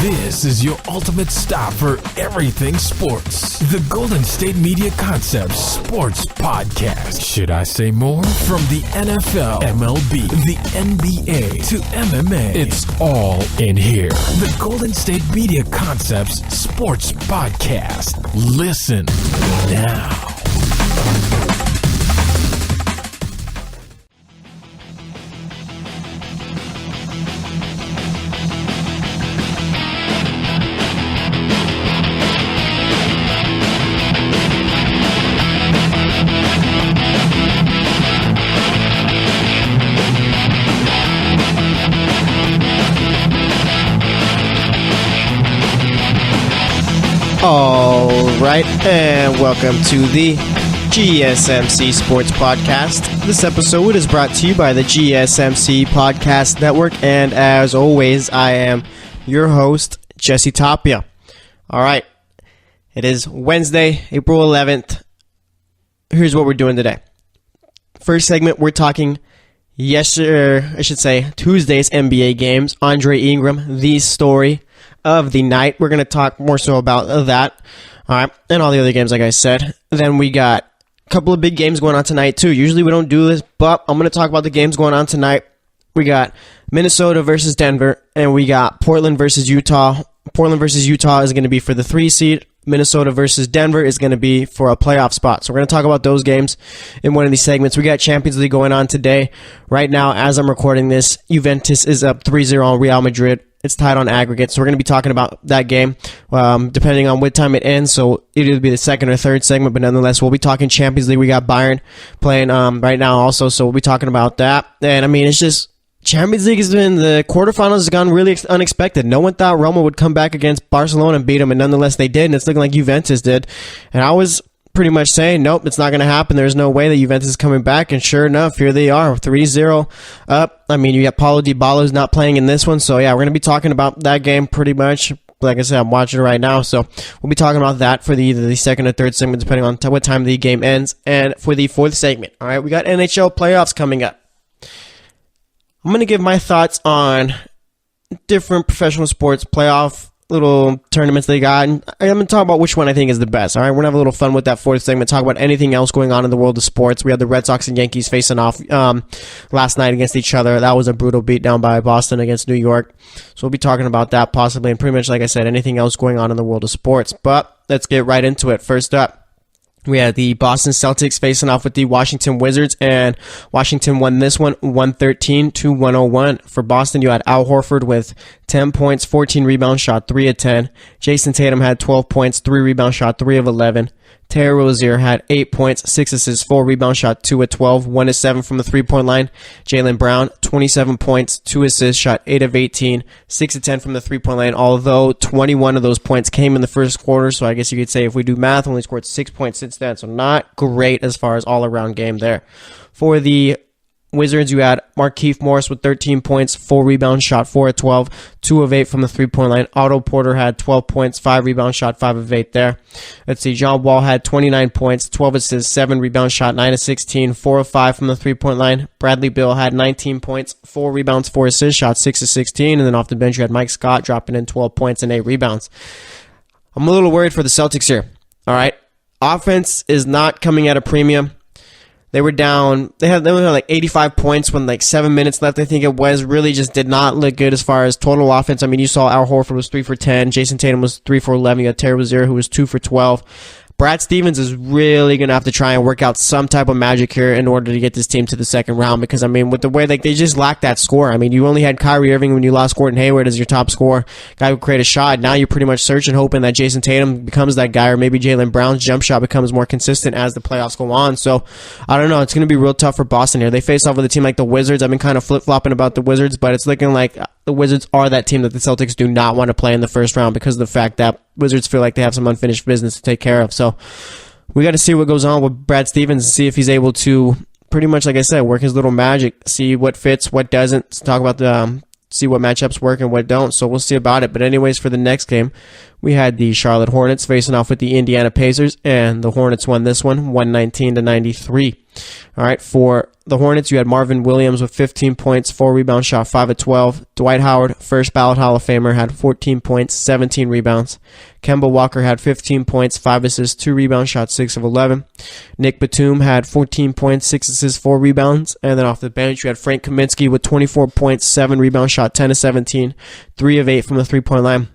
This is your ultimate stop for everything sports. The Golden State Media Concepts Sports Podcast. Should I say more? From the NFL, MLB, the NBA to MMA, it's all in here. The Golden State Media Concepts Sports Podcast. Listen now. All right, and welcome to the GSMC Sports Podcast. This episode is brought to you by the GSMC Podcast Network, and as always, I am your host, Jesse Tapia. All right, it is Wednesday, April 11th. Here's what we're doing today. First segment, we're talking Tuesday's NBA games. Andre Ingram, the story of the night. We're going to talk more so about that. All right. And all the other games, like I said. Then we got a couple of big games going on tonight, too. Usually we don't do this, but I'm going to talk about the games going on tonight. We got Minnesota versus Denver, and we got Portland versus Utah. Portland versus Utah is going to be for the 3 seed. Minnesota versus Denver is going to be for a playoff spot. So we're going to talk about those games in one of these segments. We got Champions League going on today. Right now, as I'm recording this, Juventus is up 3-0 on Real Madrid. It's tied on aggregate, so we're going to be talking about that game depending on what time it ends. So it'll be the second or third segment, but nonetheless, we'll be talking Champions League. We got Bayern playing right now also, so we'll be talking about that. And I mean, it's just Champions League has been, the quarterfinals has gone really unexpected. No one thought Roma would come back against Barcelona and beat them, and nonetheless they did, and it's looking like Juventus did. And I was pretty much saying, nope, it's not going to happen. There's no way that Juventus is coming back, and sure enough, here they are, 3-0 up. I mean, you got Paulo Dybala's not playing in this one, so yeah, we're going to be talking about that game pretty much. Like I said, I'm watching it right now, so we'll be talking about that for either the second or third segment, depending on what time the game ends. And for the fourth segment, all right, we got NHL playoffs coming up. I'm going to give my thoughts on different professional sports playoff little tournaments they got. And I'm going to talk about which one I think is the best. All right, we're going to have a little fun with that fourth segment, talk about anything else going on in the world of sports. We had the Red Sox and Yankees facing off last night against each other. That was a brutal beatdown by Boston against New York. So we'll be talking about that possibly, and pretty much, like I said, anything else going on in the world of sports. But let's get right into it. First up, we had the Boston Celtics facing off with the Washington Wizards, and Washington won this one 113-101. For Boston, you had Al Horford with 10 points, 14 rebounds, shot 3 of 10. Jason Tatum had 12 points, 3 rebounds, shot 3 of 11. Terry Rozier had 8 points, 6 assists, 4 rebounds, shot 2 of 12, 1 of 7 from the three-point line. Jaylen Brown, 27 points, 2 assists, shot 8 of 18, 6 of 10 from the three-point line, although 21 of those points came in the first quarter, so I guess you could say if we do math, only scored 6 points since then, so not great as far as all-around game there. For the Wizards, you had Markieff Morris with 13 points, 4 rebounds, shot 4 of 12, 2 of 8 from the three-point line. Otto Porter had 12 points, 5 rebounds, shot 5 of 8 there. Let's see, John Wall had 29 points, 12 assists, 7 rebounds, shot 9 of 16, 4 of 5 from the three-point line. Bradley Beal had 19 points, 4 rebounds, 4 assists, shot 6 of 16, and then off the bench you had Mike Scott dropping in 12 points and 8 rebounds. I'm a little worried for the Celtics here. All right, offense is not coming at a premium. They were down. They only had like 85 points when like 7 minutes left, I think it was. Really just did not look good as far as total offense. I mean, you saw Al Horford was 3 for 10. Jason Tatum was 3 for 11. You had Terry Rozier who was 2 for 12. Brad Stevens is really going to have to try and work out some type of magic here in order to get this team to the second round because, I mean, with the way like they just lack that score. I mean, you only had Kyrie Irving when you lost Gordon Hayward as your top scorer, guy who create a shot. Now you're pretty much searching, hoping that Jason Tatum becomes that guy or maybe Jaylen Brown's jump shot becomes more consistent as the playoffs go on. So, I don't know. It's going to be real tough for Boston here. They face off with a team like the Wizards. I've been kind of flip-flopping about the Wizards, but it's looking like the Wizards are that team that the Celtics do not want to play in the first round because of the fact that Wizards feel like they have some unfinished business to take care of. So, we got to see what goes on with Brad Stevens and see if he's able to pretty much, like I said, work his little magic, see what fits, what doesn't, talk about see what matchups work and what don't. So we'll see about it. But anyways, for the next game, we had the Charlotte Hornets facing off with the Indiana Pacers, and the Hornets won this one 119-93. All right, for the Hornets, you had Marvin Williams with 15 points, 4 rebounds, shot 5 of 12. Dwight Howard, first ballot Hall of Famer, had 14 points, 17 rebounds. Kemba Walker had 15 points, 5 assists, 2 rebounds, shot 6 of 11. Nick Batum had 14 points, 6 assists, 4 rebounds. And then off the bench, you had Frank Kaminsky with 24 points, 7 rebounds, shot 10 of 17, 3 of 8 from the three-point line.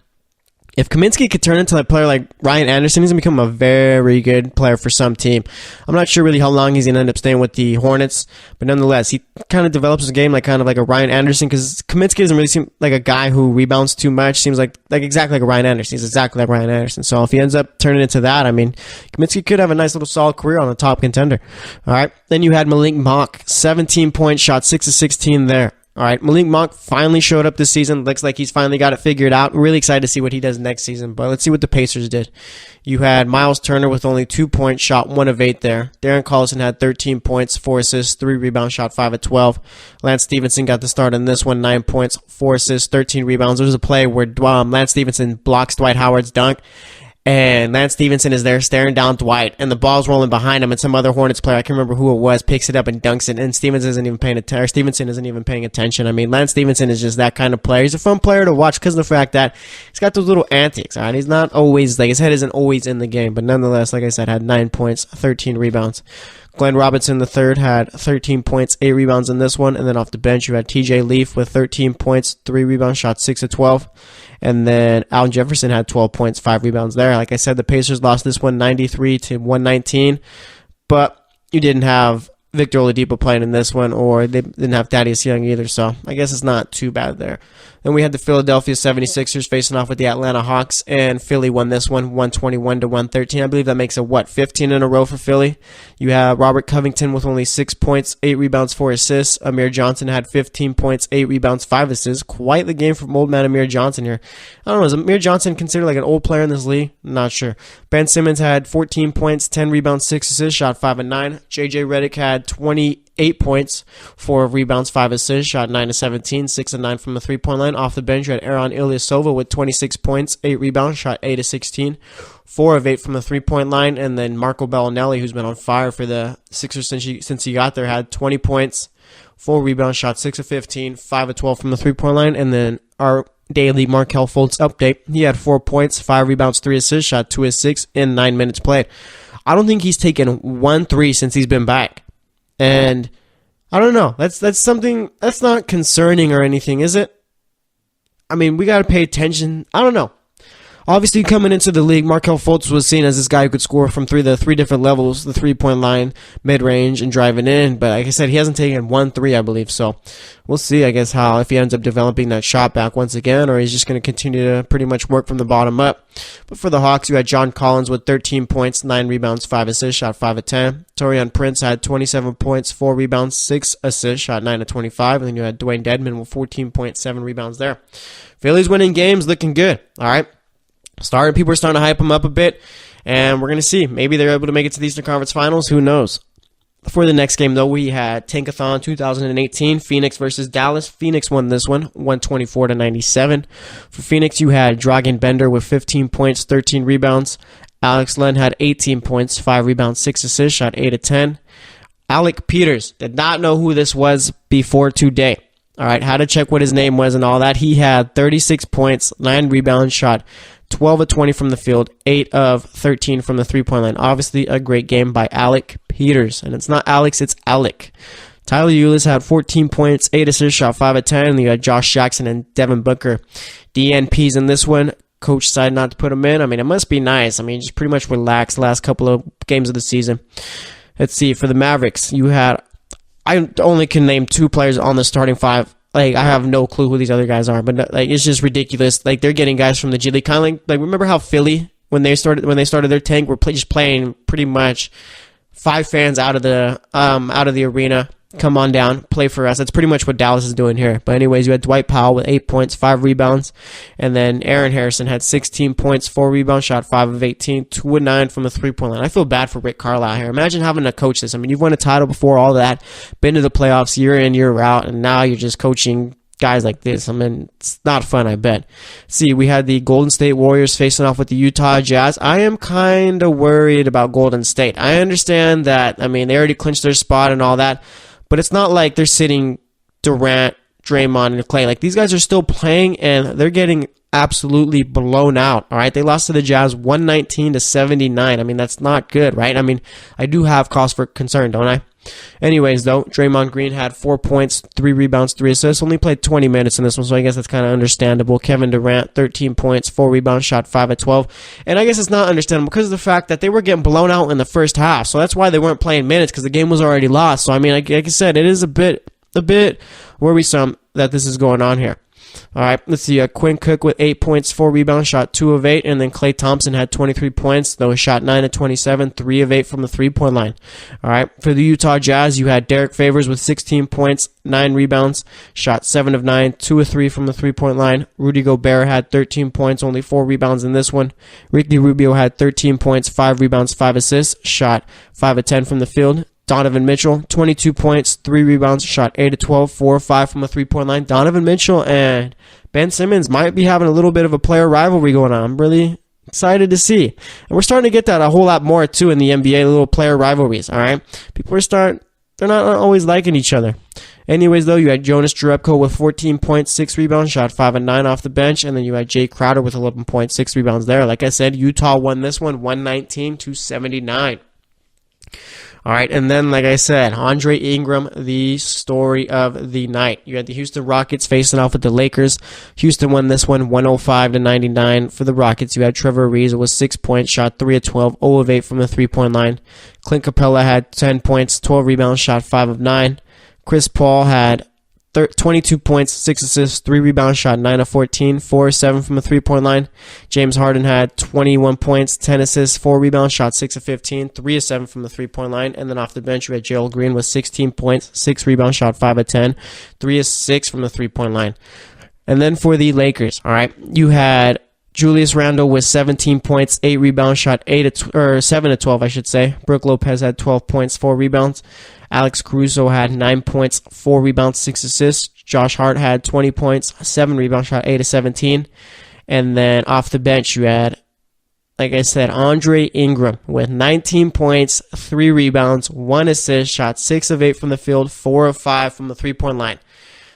If Kaminsky could turn into a player like Ryan Anderson, he's going to become a very good player for some team. I'm not sure really how long he's going to end up staying with the Hornets, but nonetheless, he kind of develops his game like kind of like a Ryan Anderson, because Kaminsky doesn't really seem like a guy who rebounds too much. Seems like exactly like a Ryan Anderson. He's exactly like Ryan Anderson. So if he ends up turning into that, I mean, Kaminsky could have a nice little solid career on a top contender. All right. Then you had Malik Monk, 17 points, shot 6 of 16 there. All right, Malik Monk finally showed up this season. Looks like he's finally got it figured out. Really excited to see what he does next season, but let's see what the Pacers did. You had Miles Turner with only 2 points, shot 1 of 8 there. Darren Collison had 13 points, 4 assists, 3 rebounds, shot 5 of 12. Lance Stevenson got the start in this one, 9 points, 4 assists, 13 rebounds. There was a play where Lance Stevenson blocks Dwight Howard's dunk, and Lance Stevenson is there staring down Dwight, and the ball's rolling behind him, and some other Hornets player, I can't remember who it was, picks it up and dunks it, and Stevenson isn't even paying attention. I mean, Lance Stevenson is just that kind of player. He's a fun player to watch because of the fact that he's got those little antics, all right? He's not always, like, his head isn't always in the game, but nonetheless, like I said, had 9 points, 13 rebounds. Glenn Robinson III had 13 points, 8 rebounds in this one. And then off the bench, you had TJ Leaf with 13 points, 3 rebounds, shot 6 of 12. And then Allen Jefferson had 12 points, 5 rebounds there. Like I said, the Pacers lost this one 93-119. But you didn't have Victor Oladipo playing in this one, or they didn't have Thaddeus Young either. So I guess it's not too bad there. Then we had the Philadelphia 76ers facing off with the Atlanta Hawks, and Philly won this one 121-113. I believe that makes it, 15 in a row for Philly. You have Robert Covington with only 6 points, 8 rebounds, 4 assists. Amir Johnson had 15 points, 8 rebounds, 5 assists. Quite the game from old man Amir Johnson here. I don't know, is Amir Johnson considered like an old player in this league? Not sure. Ben Simmons had 14 points, 10 rebounds, 6 assists, shot 5 of 9. JJ Redick had 28 points, 4 rebounds, 5 assists, shot 9 of 17, 6 of 9 from the three-point line. Off the bench, you had Aaron Ilyasova with 26 points, 8 rebounds, shot 8 of 16, 4 of 8 from the three-point line. And then Marco Bellinelli, who's been on fire for the Sixers since he got there, had 20 points, 4 rebounds, shot 6 of 15, 5 of 12 from the three-point line. And then our daily Markelle Fultz update, he had 4 points, 5 rebounds, 3 assists, shot 2 of 6 in 9 minutes played. I don't think he's taken 1 3 since he's been back. And I don't know. That's something that's not concerning or anything, is it? I mean, we got to pay attention. I don't know. Obviously, coming into the league, Markelle Fultz was seen as this guy who could score from the three different levels, the three-point line, mid-range, and driving in. But like I said, he hasn't taken 1 3, I believe. So we'll see, I guess, if he ends up developing that shot back once again, or he's just going to continue to pretty much work from the bottom up. But for the Hawks, you had John Collins with 13 points, 9 rebounds, 5 assists, shot 5 of 10. Taurean Prince had 27 points, 4 rebounds, 6 assists, shot 9 of 25. And then you had Dwayne Dedmon with 14 points, 7 rebounds there. Philly's winning games, looking good. All right. People are starting to hype them up a bit, and we're going to see. Maybe they're able to make it to the Eastern Conference Finals. Who knows? For the next game, though, we had Tankathon 2018, Phoenix versus Dallas. Phoenix won this one, 124-97. For Phoenix, you had Dragan Bender with 15 points, 13 rebounds. Alex Len had 18 points, 5 rebounds, 6 assists, shot 8 of 10. Alec Peters, did not know who this was before today. All right, had to check what his name was and all that. He had 36 points, 9 rebounds, shot 12 of 20 from the field, 8 of 13 from the three-point line. Obviously, a great game by Alec Peters. And it's not Alex, it's Alec. Tyler Ulis had 14 points, 8 assists, shot 5 of 10. And you had Josh Jackson and Devin Booker. DNPs in this one. Coach decided not to put them in. I mean, it must be nice. I mean, just pretty much relaxed the last couple of games of the season. Let's see. For the Mavericks, you had... I only can name 2 players on the starting 5. Like, I have no clue who these other guys are, but like, it's just ridiculous. Like, they're getting guys from the G League. Kind of like remember how Philly, when they started their tank, were just playing pretty much 5 fans out of the arena. Come on down, play for us. That's pretty much what Dallas is doing here. But anyways, you had Dwight Powell with 8 points, 5 rebounds. And then Aaron Harrison had 16 points, 4 rebounds, shot 5 of 18, 2 of 9 from the three-point line. I feel bad for Rick Carlisle here. Imagine having to coach this. I mean, you've won a title before all that, been to the playoffs year in, year out, and now you're just coaching guys like this. I mean, it's not fun, I bet. See, we had the Golden State Warriors facing off with the Utah Jazz. I am kind of worried about Golden State. I understand that, I mean, they already clinched their spot and all that, but it's not like they're sitting Durant, Draymond, and Clay. Like, these guys are still playing, and they're getting absolutely blown out. All right, they lost to the Jazz 119-79. I mean, that's not good, right? I mean, I do have cause for concern, don't I? Anyways, though, Draymond Green had 4 points, 3 rebounds, 3 assists. Only played 20 minutes in this one, so I guess that's kind of understandable. Kevin Durant, 13 points, 4 rebounds, shot 5 of 12. And I guess it's not understandable because of the fact that they were getting blown out in the first half. So that's why they weren't playing minutes, because the game was already lost. So, I mean, like I said, it is a bit worrisome that this is going on here. All right, let's see. Quinn Cook with 8 points, 4 rebounds, shot 2 of 8. And then Klay Thompson had 23 points, though he shot 9 of 27, 3 of 8 from the three-point line. All right, for the Utah Jazz, you had Derek Favors with 16 points, 9 rebounds, shot 7 of 9, 2 of 3 from the three-point line. Rudy Gobert had 13 points, only 4 rebounds in this one. Ricky Rubio had 13 points, 5 rebounds, 5 assists, shot 5 of 10 from the field. Donovan Mitchell, 22 points, 3 rebounds, shot 8 of 12, 4 of 5 from the three-point line. Donovan Mitchell and Ben Simmons might be having a little bit of a player rivalry going on. I'm really excited to see. And we're starting to get that a whole lot more, too, in the NBA, little player rivalries, all right? People they're not always liking each other. Anyways, though, you had Jonas Jerebko with 14 points, 6 rebounds, shot 5 of 9 off the bench, and then you had Jay Crowder with 11 points, 6 rebounds there. Like I said, Utah won this one 119-79. All right, and then, like I said, Andre Ingram, the story of the night. You had the Houston Rockets facing off with the Lakers. Houston won this one 105-99. For the Rockets, you had Trevor Ariza with 6 points, shot 3 of 12, 0 of 8 from the three-point line. Clint Capella had 10 points, 12 rebounds, shot 5 of 9. Chris Paul had 22 points, 6 assists, 3 rebounds, shot 9 of 14, 4 of 7 from the three-point line. James Harden had 21 points, 10 assists, 4 rebounds, shot 6 of 15, 3 of 7 from the three-point line. And then off the bench, you had Gerald Green with 16 points, 6 rebounds, shot 5 of 10, 3 of 6 from the three-point line. And then for the Lakers, all right, you had Julius Randle with 17 points, 8 rebounds, shot 7 of 12, I should say. Brook Lopez had 12 points, 4 rebounds. Alex Caruso had 9 points, 4 rebounds, 6 assists. Josh Hart had 20 points, 7 rebounds, shot 8 of 17. And then off the bench, you had, like I said, Andre Ingram with 19 points, 3 rebounds, 1 assist, shot 6 of 8 from the field, 4 of 5 from the three-point line.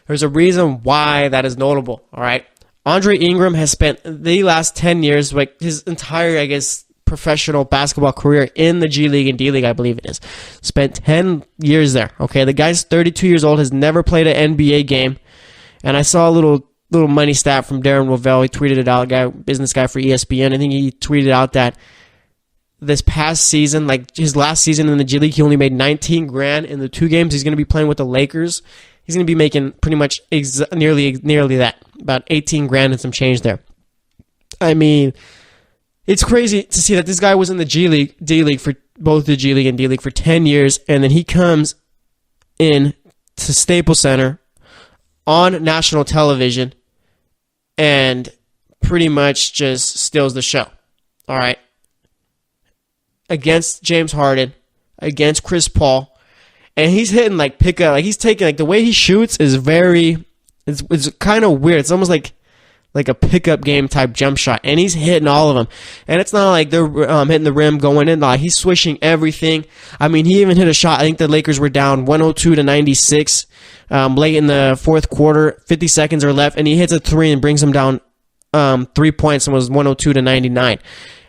There's a reason why that is notable, all right? Andre Ingram has spent the last 10 years, like his entire, I guess, professional basketball career in the G League and D League, I believe it is. Spent 10 years there, okay? The guy's 32 years old, has never played an NBA game. And I saw a little money stat from Darren Rovell. He tweeted it out, business guy for ESPN. I think he tweeted out that this past season, like his last season in the G League, he only made $19,000 in the 2 games he's going to be playing with the Lakers. He's going to be making pretty much nearly that, about $18,000 and some change there. I mean, it's crazy to see that this guy was in the G League, D League, for both the G League and D League for 10 years, and then he comes in to Staples Center on national television and pretty much just steals the show. All right. Against James Harden, against Chris Paul, and he's hitting like pickup, like he's taking, like the way he shoots is it's kind of weird. It's almost like a pickup game type jump shot, and he's hitting all of them. And it's not like they're hitting the rim going in. Like he's swishing everything. I mean, he even hit a shot. I think the Lakers were down 102-96 late in the fourth quarter. 50 seconds are left, and he hits a 3 and brings them down 3 points and was 102-99.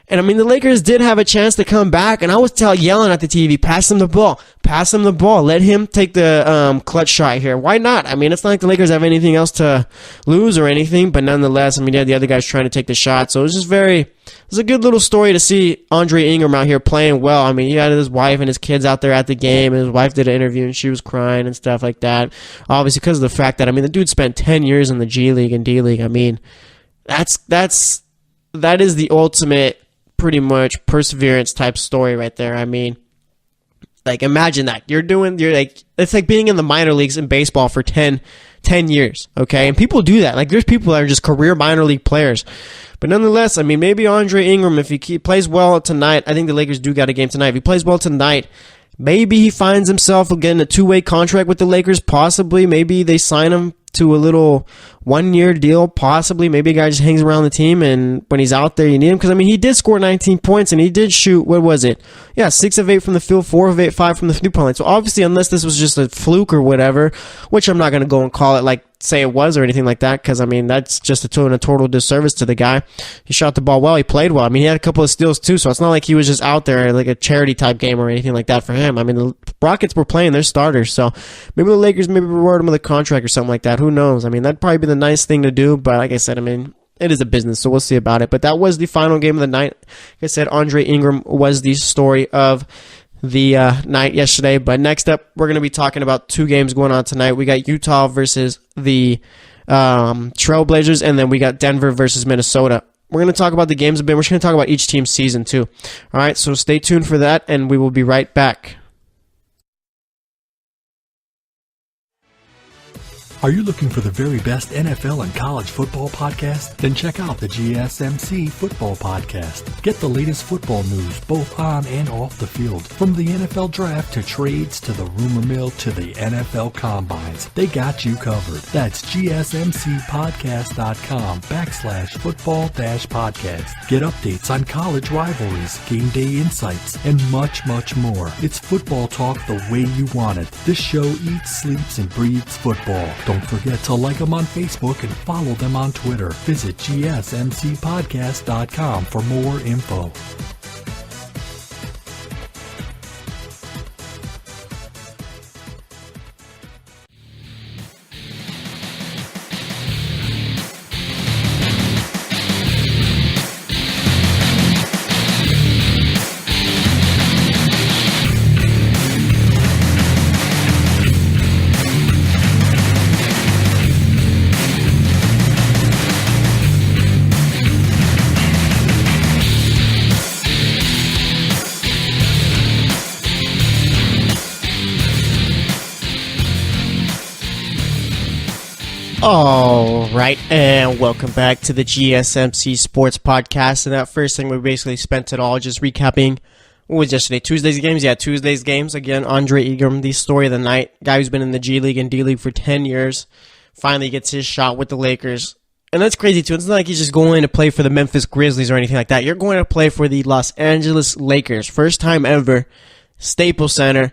And I mean, the Lakers did have a chance to come back, and I was yelling at the TV, pass him the ball, let him take the clutch shot here. Why not? I mean, it's not like the Lakers have anything else to lose or anything, but nonetheless, I mean, the other guys trying to take the shot, so it was a good little story to see Andre Ingram out here playing well. I mean, he had his wife and his kids out there at the game, and his wife did an interview, and she was crying and stuff like that, obviously because of the fact that, I mean, the dude spent 10 years in the G League and D League. I mean, that is the ultimate, pretty much perseverance type story right there. I mean, like imagine that it's like being in the minor leagues in baseball for 10 years, okay? And people do that. Like there's people that are just career minor league players. But nonetheless, I mean, maybe Andre Ingram, if he plays well tonight, I think the Lakers do got a game tonight. If he plays well tonight, maybe he finds himself getting a 2-way contract with the Lakers, possibly. Maybe they sign him to a little 1-year deal, possibly. Maybe a guy just hangs around the team, and when he's out there, you need him. Because, I mean, he did score 19 points, and he did shoot, what was it? Yeah, 6 of 8 from the field, 4 of 8, 5 from the three-point line. So, obviously, unless this was just a fluke or whatever, which I'm not going to go and call it like say it was or anything like that, because, I mean, that's just a total disservice to the guy. He shot the ball well. He played well. I mean, he had a couple of steals, too, so it's not like he was just out there like a charity-type game or anything like that for him. I mean, the Rockets were playing their starters, so maybe the Lakers maybe reward him with a contract or something like that. Who knows? I mean, that'd probably be the nice thing to do, but like I said, I mean, it is a business, so we'll see about it. But that was the final game of the night. Like I said, Andre Ingram was the story of the night yesterday. But next up, we're going to be talking about 2 games going on tonight. We got Utah versus the Trailblazers, and then we got Denver versus Minnesota. We're going to talk about the games a bit. We're just going to talk about each team's season too. All right, so stay tuned for that, and we will be right back. Are you looking for the very best NFL and college football podcast? Then check out the GSMC Football Podcast. Get the latest football news both on and off the field. From the NFL Draft to trades to the rumor mill to the NFL Combines. They got you covered. That's GSMCpodcast.com/football-podcast. Get updates on college rivalries, game day insights, and much, much more. It's football talk the way you want it. This show eats, sleeps, and breathes football. Don't forget to like them on Facebook and follow them on Twitter. Visit GSMCpodcast.com for more info. All right, and welcome back to the GSMC Sports Podcast. And that first thing, we basically spent it all just recapping what was yesterday, Tuesday's games. Yeah, Tuesday's games. Again, Andre Ingram, the story of the night. Guy who's been in the G League and D League for 10 years, finally gets his shot with the Lakers. And that's crazy, too. It's not like he's just going to play for the Memphis Grizzlies or anything like that. You're going to play for the Los Angeles Lakers. First time ever, Staples Center,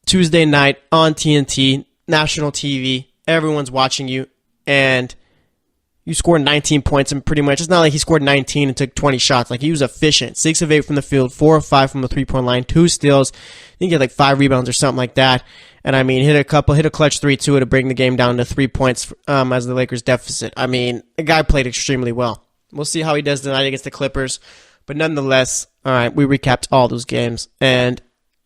Tuesday night on TNT, national TV. Everyone's watching you. And you scored 19 points, and pretty much, it's not like he scored 19 and took 20 shots. Like, he was efficient. 6 of 8 from the field, 4 of 5 from the three-point line, 2 steals. I think he had like 5 rebounds or something like that. And, I mean, hit a clutch 3-2 to bring the game down to 3 points as the Lakers deficit. I mean, the guy played extremely well. We'll see how he does tonight against the Clippers. But nonetheless, all right, we recapped all those games. And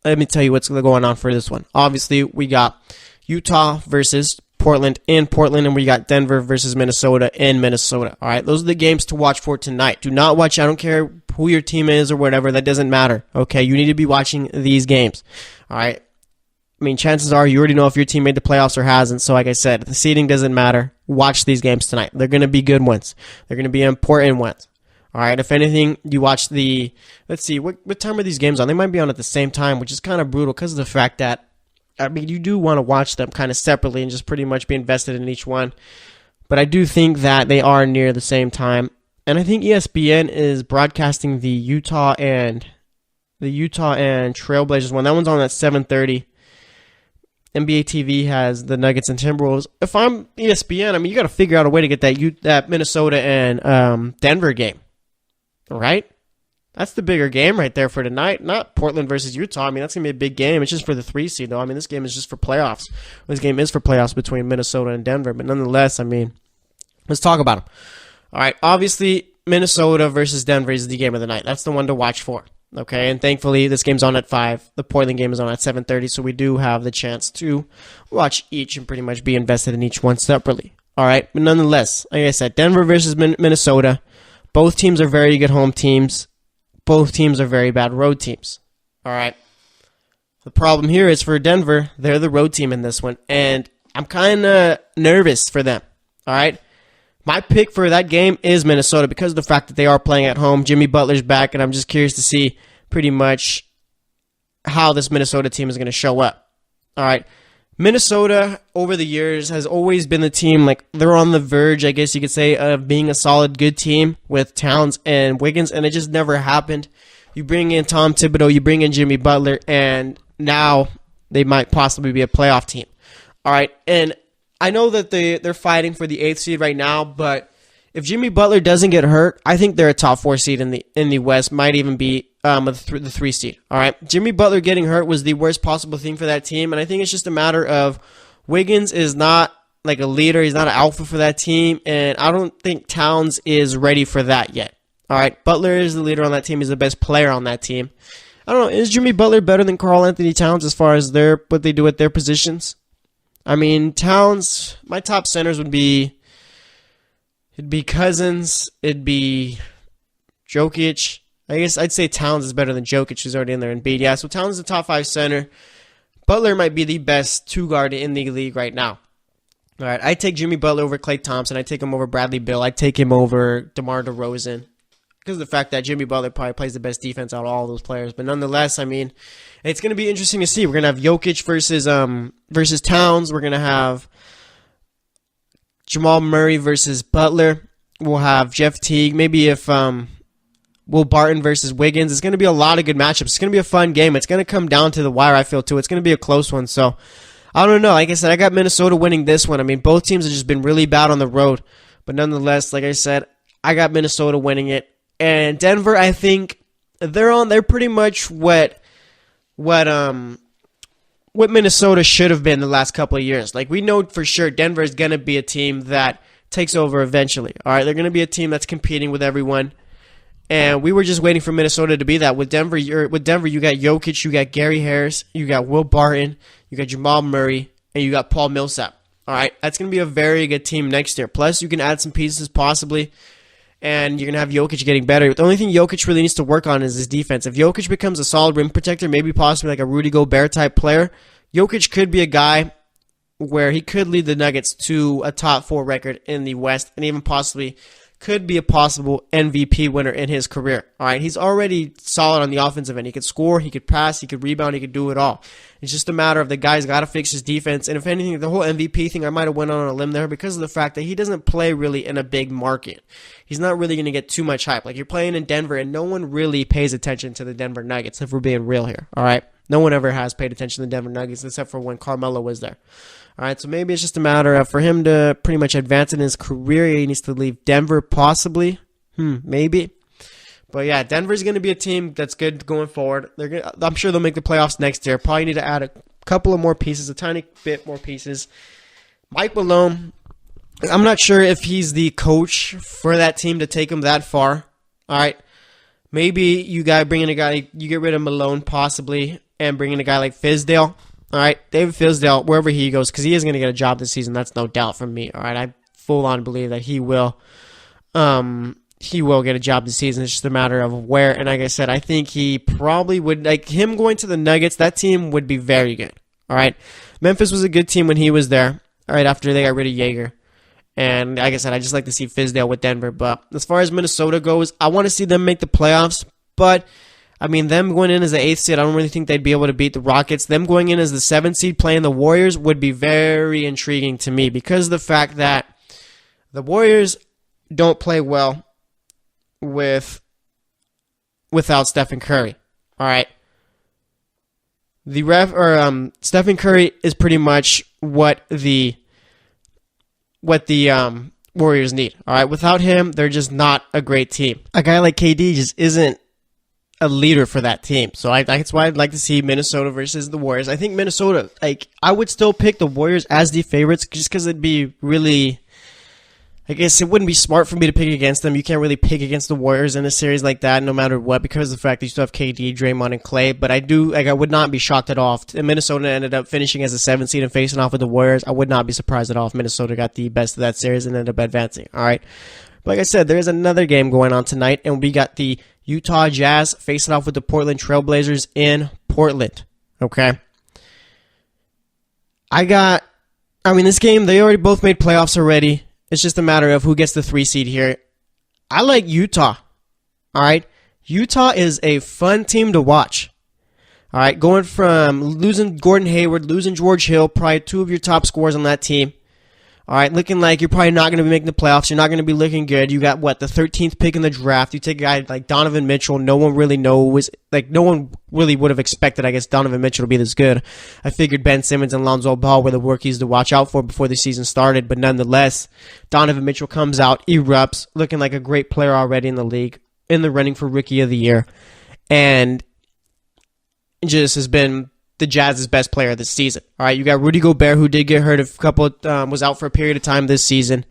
let me tell you what's going on for this one. Obviously, we got Utah versus Portland in Portland, and we got Denver versus Minnesota in Minnesota. All right, those are the games to watch for tonight. Do not watch, I don't care who your team is or whatever, that doesn't matter. Okay, you need to be watching these games. All right, I mean, chances are you already know if your team made the playoffs or hasn't. So like I said, the seeding doesn't matter. Watch these games tonight. They're going to be good ones. They're going to be important ones. All right, if anything, you watch the, let's see, what time are these games on? They might be on at the same time, which is kind of brutal because of the fact that, I mean, you do want to watch them kind of separately and just pretty much be invested in each one. But I do think that they are near the same time. And I think ESPN is broadcasting the Utah and Trailblazers one. That one's on at 7:30. NBA TV has the Nuggets and Timberwolves. If I'm ESPN, I mean, you got to figure out a way to get that Minnesota and Denver game. All right? That's the bigger game right there for tonight. Not Portland versus Utah. I mean, that's going to be a big game. It's just for the 3 seed, though. I mean, this game is just for playoffs. This game is for playoffs between Minnesota and Denver. But nonetheless, I mean, let's talk about them. All right, obviously, Minnesota versus Denver is the game of the night. That's the one to watch for. Okay, and thankfully, this game's on at 5. The Portland game is on at 7:30, so we do have the chance to watch each and pretty much be invested in each one separately. All right, but nonetheless, like I said, Denver versus Minnesota. Both teams are very good home teams. Both teams are very bad road teams. All right. The problem here is for Denver, they're the road team in this one, and I'm kind of nervous for them. All right. My pick for that game is Minnesota because of the fact that they are playing at home. Jimmy Butler's back, and I'm just curious to see pretty much how this Minnesota team is going to show up. All right. Minnesota, over the years, has always been the team, like, they're on the verge, I guess you could say, of being a solid, good team with Towns and Wiggins, and it just never happened. You bring in Tom Thibodeau, you bring in Jimmy Butler, and now they might possibly be a playoff team. All right, and I know that they're fighting for the 8th seed right now, but if Jimmy Butler doesn't get hurt, I think they're a top 4 seed in the West, might even be the 3 seed. All right, Jimmy Butler getting hurt was the worst possible thing for that team, and I think it's just a matter of Wiggins is not like a leader, he's not an alpha for that team, and I don't think Towns is ready for that yet. All right, Butler is the leader on that team, he's the best player on that team. I don't know, is Jimmy Butler better than Karl Anthony Towns as far as what they do at their positions? I mean, Towns, my top centers it'd be Cousins, it'd be Jokic. I guess I'd say Towns is better than Jokic, who's already in there, and Embiid. Yeah, so Towns is the top 5 center. Butler might be the best 2-guard in the league right now. All right, I take Jimmy Butler over Klay Thompson. I take him over Bradley Beal. I take him over DeMar DeRozan because of the fact that Jimmy Butler probably plays the best defense out of all those players. But nonetheless, I mean, it's going to be interesting to see. We're going to have Jokic versus Towns. We're going to have Jamal Murray versus Butler. We'll have Jeff Teague. Maybe if Will Barton versus Wiggins. It's going to be a lot of good matchups. It's going to be a fun game. It's going to come down to the wire, I feel, too. It's going to be a close one. So, I don't know. Like I said, I got Minnesota winning this one. I mean, both teams have just been really bad on the road. But nonetheless, like I said, I got Minnesota winning it. And Denver, I think they're pretty much what Minnesota should have been the last couple of years. Like, we know for sure Denver is going to be a team that takes over eventually. All right, they're going to be a team that's competing with everyone. And we were just waiting for Minnesota to be that. With Denver, you got Jokic, you got Gary Harris, you got Will Barton, you got Jamal Murray, and you got Paul Millsap. All right, that's going to be a very good team next year. Plus, you can add some pieces possibly, and you're going to have Jokic getting better. The only thing Jokic really needs to work on is his defense. If Jokic becomes a solid rim protector, maybe possibly like a Rudy Gobert type player, Jokic could be a guy where he could lead the Nuggets to a top 4 record in the West, and even possibly could be a possible MVP winner in his career. All right, he's already solid on the offensive end. He could score, he could pass, he could rebound, he could do it all. It's just a matter of the guy's got to fix his defense. And if anything, the whole MVP thing, I might have went on a limb there because of the fact that he doesn't play really in a big market. He's not really going to get too much hype. Like, you're playing in Denver, and no one really pays attention to the Denver Nuggets, if we're being real here. All right, no one ever has paid attention to the Denver Nuggets except for when Carmelo was there. All right, so maybe it's just a matter of for him to pretty much advance in his career, he needs to leave Denver possibly. Maybe. But yeah, Denver's going to be a team that's good going forward. I'm sure they'll make the playoffs next year. Probably need to add a couple of more pieces, a tiny bit more pieces. Mike Malone, I'm not sure if he's the coach for that team to take them that far. All right, maybe you get rid of Malone possibly and bring in a guy like Fizdale. All right, David Fizdale, wherever he goes, because he is going to get a job this season. That's no doubt from me. All right, I full on believe that he will. He will get a job this season. It's just a matter of where. And like I said, I think he probably would, like him going to the Nuggets, that team would be very good. All right, Memphis was a good team when he was there. All right, after they got rid of Jaeger. And like I said, I just like to see Fizdale with Denver. But as far as Minnesota goes, I want to see them make the playoffs. But I mean, them going in as the 8th seed, I don't really think they'd be able to beat the Rockets. Them going in as the 7th seed playing the Warriors would be very intriguing to me because of the fact that the Warriors don't play well without Stephen Curry. All right. Stephen Curry is pretty much what the Warriors need. All right. Without him, they're just not a great team. A guy like KD just isn't a leader for that team. So that's why I'd like to see Minnesota versus the Warriors. I think Minnesota, I would still pick the Warriors as the favorites just because it'd be really, I guess it wouldn't be smart for me to pick against them. You can't really pick against the Warriors in a series like that no matter what because of the fact that you still have KD, Draymond, and Klay. But I would not be shocked at all if Minnesota ended up finishing as a 7th seed and facing off with the Warriors. I would not be surprised at all if Minnesota got the best of that series and ended up advancing. All right. But like I said, there's another game going on tonight, and we got the Utah Jazz facing off with the Portland Trailblazers in Portland. Okay. This game, they already both made playoffs already. It's just a matter of who gets the 3 seed here. I like Utah. All right. Utah is a fun team to watch. All right, going from losing Gordon Hayward, losing George Hill, probably two of your top scorers on that team. All right, looking like you're probably not going to be making the playoffs. You're not going to be looking good. You got, the 13th pick in the draft. You take a guy like Donovan Mitchell. No one really would have expected, I guess, Donovan Mitchell to be this good. I figured Ben Simmons and Lonzo Ball were the rookies to watch out for before the season started. But nonetheless, Donovan Mitchell comes out, erupts, looking like a great player already in the league, in the running for Rookie of the Year. And just has been the Jazz's best player this season. All right, you got Rudy Gobert, who did get hurt was out for a period of time this season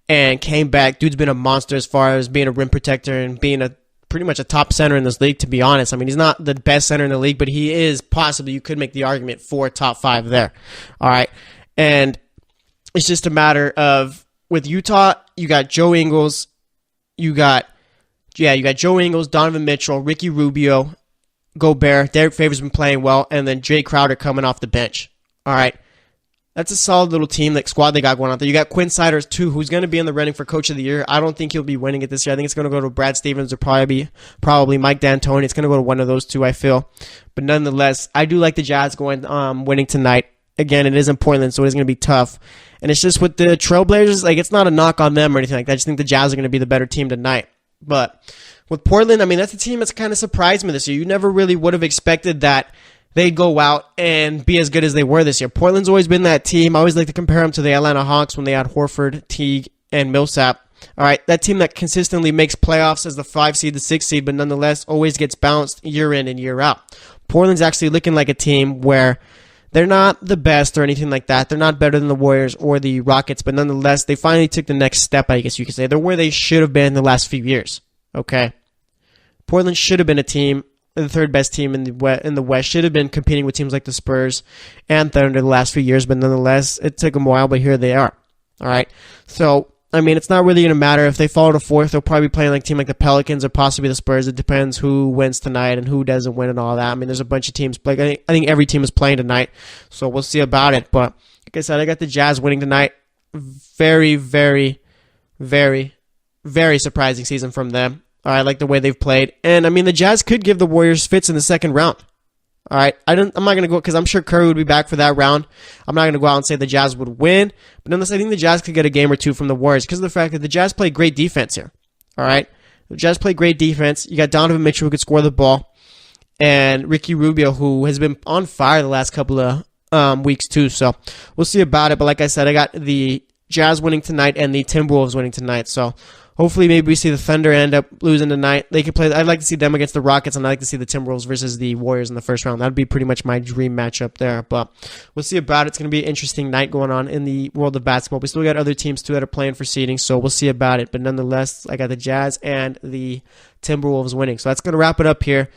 and came back. Dude's been a monster as far as being a rim protector and being pretty much a top center in this league, to be honest. I mean, he's not the best center in the league, but he is possibly, you could make the argument for top 5 there. All right, and it's just a matter of, with Utah, you got Joe Ingles, you got Joe Ingles, Donovan Mitchell, Ricky Rubio, Gobert, Derek Favors been playing well, and then Jay Crowder coming off the bench. All right. That's a solid little squad they got going out there. You got Quinn Snyder, too, who's going to be in the running for Coach of the Year. I don't think he'll be winning it this year. I think it's going to go to Brad Stevens or probably Mike D'Antoni. It's going to go to one of those two, I feel. But nonetheless, I do like the Jazz winning tonight. Again, it is in Portland, so it is going to be tough. And it's just with the Trailblazers, it's not a knock on them or anything like that. I just think the Jazz are going to be the better team tonight. But with Portland, I mean, that's a team that's kind of surprised me this year. You never really would have expected that they'd go out and be as good as they were this year. Portland's always been that team. I always like to compare them to the Atlanta Hawks when they had Horford, Teague, and Millsap. All right, that team that consistently makes playoffs as the 5 seed, the 6 seed, but nonetheless always gets bounced year in and year out. Portland's actually looking like a team where they're not the best or anything like that. They're not better than the Warriors or the Rockets, but nonetheless, they finally took the next step, I guess you could say. They're where they should have been in the last few years. Okay? Portland should have been a team, the third best team in the West, should have been competing with teams like the Spurs and Thunder the last few years, but nonetheless, it took them a while, but here they are. All right? So, I mean, it's not really going to matter. If they fall to fourth, they'll probably be playing like a team like the Pelicans or possibly the Spurs. It depends who wins tonight and who doesn't win and all that. I mean, there's a bunch of teams. I think every team is playing tonight, so we'll see about it. But like I said, I got the Jazz winning tonight. Very, very, very, very surprising season from them. All right, I like the way they've played. And, I mean, the Jazz could give the Warriors fits in the second round. All right, I'm not going to go, because I'm sure Curry would be back for that round. I'm not going to go out and say the Jazz would win. But nonetheless, I think the Jazz could get a game or two from the Warriors because of the fact that the Jazz play great defense here. All right, the Jazz play great defense. You got Donovan Mitchell who could score the ball. And Ricky Rubio, who has been on fire the last couple of weeks too. So we'll see about it. But like I said, I got the Jazz winning tonight and the Timberwolves winning tonight. So hopefully maybe we see the Thunder end up losing tonight. They could play. I'd like to see them against the Rockets, and I'd like to see the Timberwolves versus the Warriors in the first round. That would be pretty much my dream matchup there. But we'll see about it. It's going to be an interesting night going on in the world of basketball. We still got other teams too that are playing for seeding, so we'll see about it. But nonetheless, I got the Jazz and the Timberwolves winning. So that's going to wrap it up here.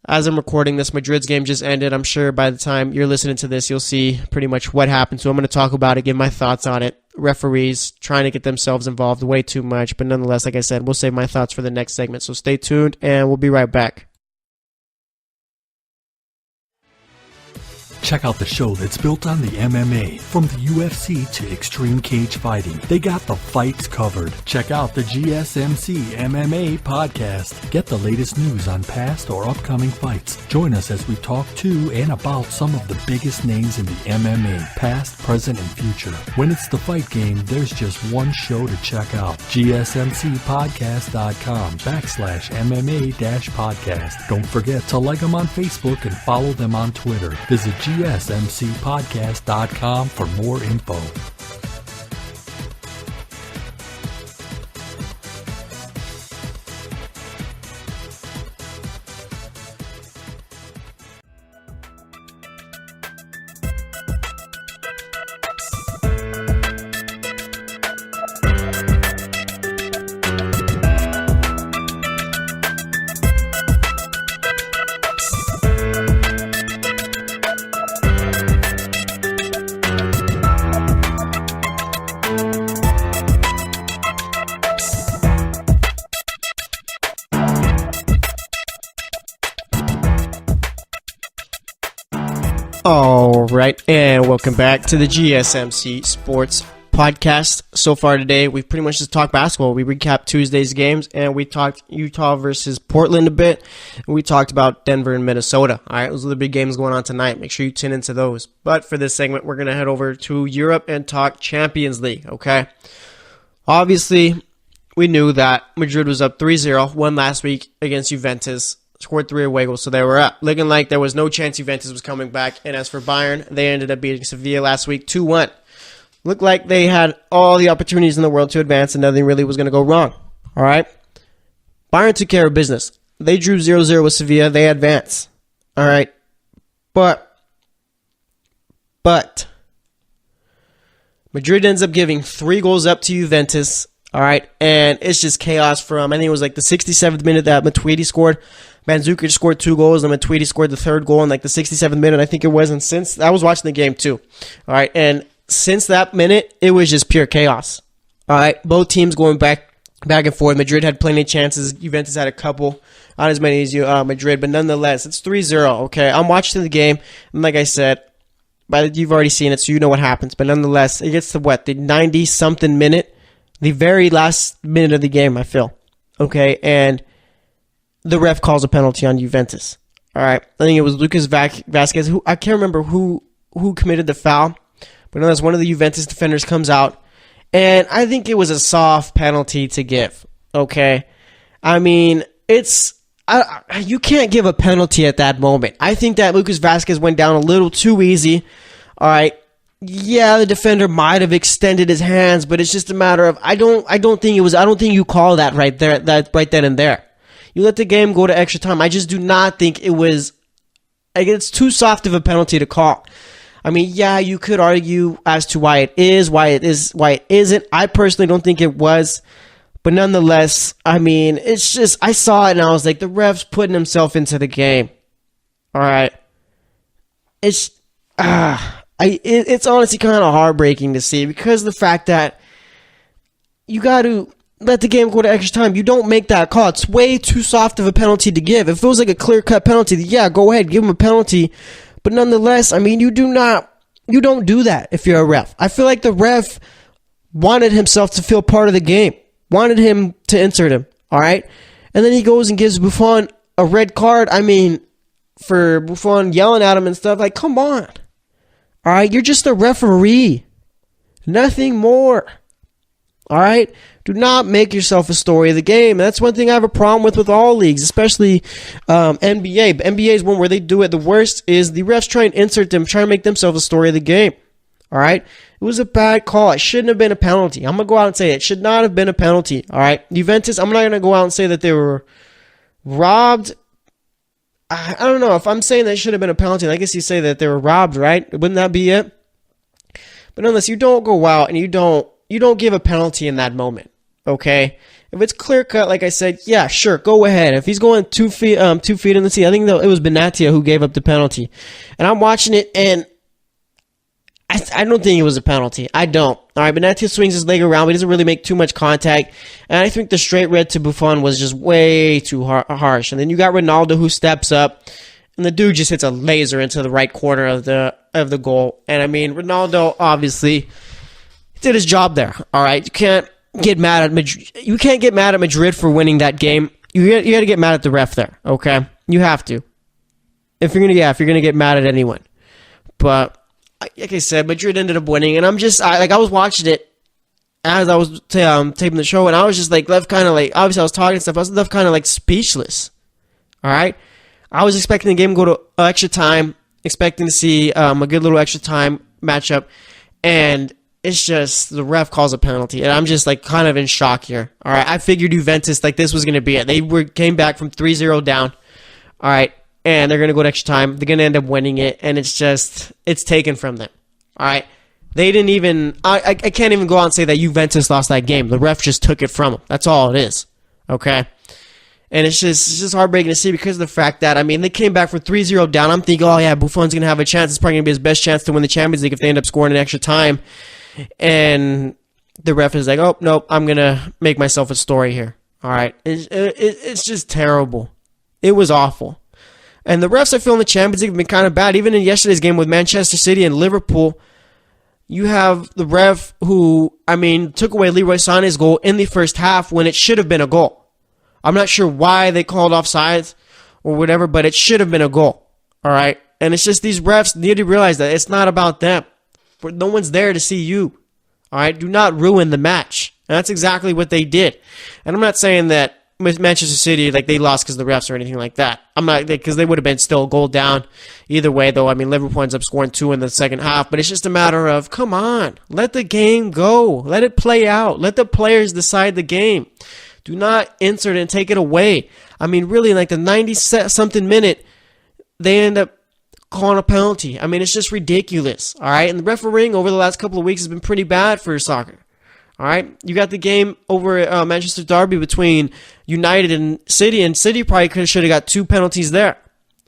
As I'm recording this, Madrid's game just ended. I'm sure by the time you're listening to this, you'll see pretty much what happened. So I'm going to talk about it, give my thoughts on it. Referees trying to get themselves involved way too much. But nonetheless, like I said, we'll save my thoughts for the next segment. So stay tuned, and we'll be right back. Check out the show that's built on the MMA. From the UFC to extreme cage fighting, they got the fights covered. Check out the GSMC MMA podcast. Get the latest news on past or upcoming fights. Join us as we talk to and about some of the biggest names in the MMA, past, present, and future. When it's the fight game, there's just one show to check out. GSMCpodcast.com/MMA-podcast. Don't forget to like them on Facebook and follow them on Twitter. Visit GSMCpodcast.com for more info. All right, and welcome back to the GSMC Sports podcast so far today. We've pretty much just talked basketball. We recapped Tuesday's games, and we talked Utah versus Portland a bit, and we talked about Denver and Minnesota. All right, those are the big games going on tonight. Make sure you tune into those. But for this segment, we're going to head over to Europe and talk Champions League, okay? Obviously, we knew that Madrid was up 3-0, won last week against Juventus, scored 3 away goals, so they were up. Looking like there was no chance Juventus was coming back. And as for Bayern, they ended up beating Sevilla last week 2-1. Looked like they had all the opportunities in the world to advance and nothing really was going to go wrong. All right? Bayern took care of business. They drew 0-0 with Sevilla. They advance. All right? But Madrid ends up giving 3 goals up to Juventus. All right? And it's just chaos from, I think it was like the 67th minute that Matuidi scored. Mandzukic scored 2 goals, and Matuidi scored the 3rd goal in like the 67th minute, I think it was. And since I was watching the game too, all right, and since that minute, it was just pure chaos. All right, both teams going back and forth. Madrid had plenty of chances. Juventus had a couple, not as many as Madrid, but nonetheless, it's 3-0. Okay, I'm watching the game, and like I said, you've already seen it, so you know what happens. But nonetheless, it gets to the 90-something minute, the very last minute of the game, I feel. Okay, and the ref calls a penalty on Juventus. All right. I think it was Lucas Vasquez. Who I can't remember who committed the foul. But nonetheless, one of the Juventus defenders comes out. And I think it was a soft penalty to give. Okay. I mean, you can't give a penalty at that moment. I think that Lucas Vasquez went down a little too easy. All right. Yeah, the defender might have extended his hands, but it's just a matter of I don't think you call that right there, that right then and there. You let the game go to extra time. I just do not think it was. It's too soft of a penalty to call. I mean, yeah, you could argue as to why it is, why it isn't. I personally don't think it was, but nonetheless, I mean, it's just I saw it and I was like, the ref's putting himself into the game. All right, it's honestly kind of heartbreaking to see because of the fact that you got to let the game go to extra time. You don't make that call. It's way too soft of a penalty to give. If it was like a clear-cut penalty, yeah, go ahead, give him a penalty. But nonetheless, I mean, you don't do that if you're a ref. I feel like the ref wanted himself to feel part of the game, wanted him to insert him, all right? And then he goes and gives Buffon a red card. I mean, for Buffon yelling at him and stuff, like, come on. All right, you're just a referee. Nothing more. All right? Do not make yourself a story of the game. And that's one thing I have a problem with all leagues, especially NBA. But NBA is one where they do it. The worst is the refs try and insert them, try to make themselves a story of the game. All right? It was a bad call. It shouldn't have been a penalty. I'm going to go out and say it should not have been a penalty. All right? Juventus, I'm not going to go out and say that they were robbed. I don't know. If I'm saying that it should have been a penalty, I guess you say that they were robbed, right? Wouldn't that be it? But unless you don't go out and you don't give a penalty in that moment. Okay, if it's clear cut, like I said, yeah, sure, go ahead. If he's going 2 feet in the sea, I think it was Benatia who gave up the penalty, and I'm watching it, and I don't think it was a penalty. I don't. All right, Benatia swings his leg around, but he doesn't really make too much contact, and I think the straight red to Buffon was just way too harsh. And then you got Ronaldo who steps up, and the dude just hits a laser into the right corner of the goal. And I mean, Ronaldo obviously did his job there. All right, you can't get mad at Madrid. You can't get mad at Madrid for winning that game. You got to get mad at the ref there. Okay, you have to. If you're gonna get mad at anyone, but like I said, Madrid ended up winning, and I was watching it as I was taping the show, and I was just like left kind of like, obviously I was talking and stuff. I was left kind of like speechless. All right, I was expecting the game to go to extra time, expecting to see a good little extra time matchup, and it's just the ref calls a penalty, and I'm just like kind of in shock here. All right, I figured Juventus like this was going to be it. They came back from 3-0 down. All right, and they're going to go to extra time. They're going to end up winning it, and it's taken from them. All right, they didn't even. I can't even go out and say that Juventus lost that game. The ref just took it from them. That's all it is. Okay. And it's just heartbreaking to see because of the fact that, I mean, they came back from 3-0 down. I'm thinking, oh yeah, Buffon's going to have a chance. It's probably going to be his best chance to win the Champions League if they end up scoring in extra time. And the ref is like, oh, nope, I'm going to make myself a story here. All right. It's just terrible. It was awful. And the refs I feel in the Champions League have been kind of bad. Even in yesterday's game with Manchester City and Liverpool, You have the ref who, took away Leroy Sané's goal in the first half when it should have been a goal. I'm not sure why they called offsides or whatever, but it should have been a goal. All right? And it's just these refs need to realize that it's not about them. No one's there to see you. All right? Do not ruin the match. And that's exactly what they did. And I'm not saying that with Manchester City, they lost because of the refs or anything like that. I'm not, because they would have been still a goal down either way, though. Liverpool ends up scoring 2 in the second half, but it's just a matter of, come on, let the game go. Let it play out. Let the players decide the game. Do not insert it and take it away. Really, the 90-something minute, they end up calling a penalty. It's just ridiculous, all right? And the refereeing over the last couple of weeks has been pretty bad for soccer. All right, you got the game over at Manchester Derby between United and City probably should have got 2 penalties there.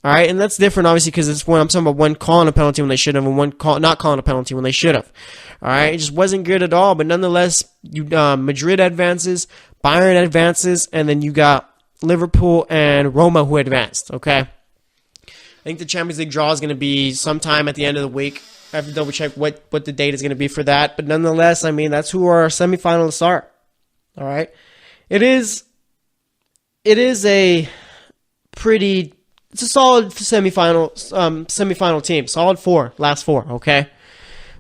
All right, and that's different, obviously, because it's I'm talking about one calling a penalty when they should have and one not calling a penalty when they should have. All right, it just wasn't good at all. But nonetheless, Madrid advances, Bayern advances, and then you got Liverpool and Roma who advanced. Okay, I think the Champions League draw is going to be sometime at the end of the week. I have to double check what the date is going to be for that. But nonetheless, that's who our semifinalists are. All right. It is a solid semifinal team. Solid 4, last 4. Okay.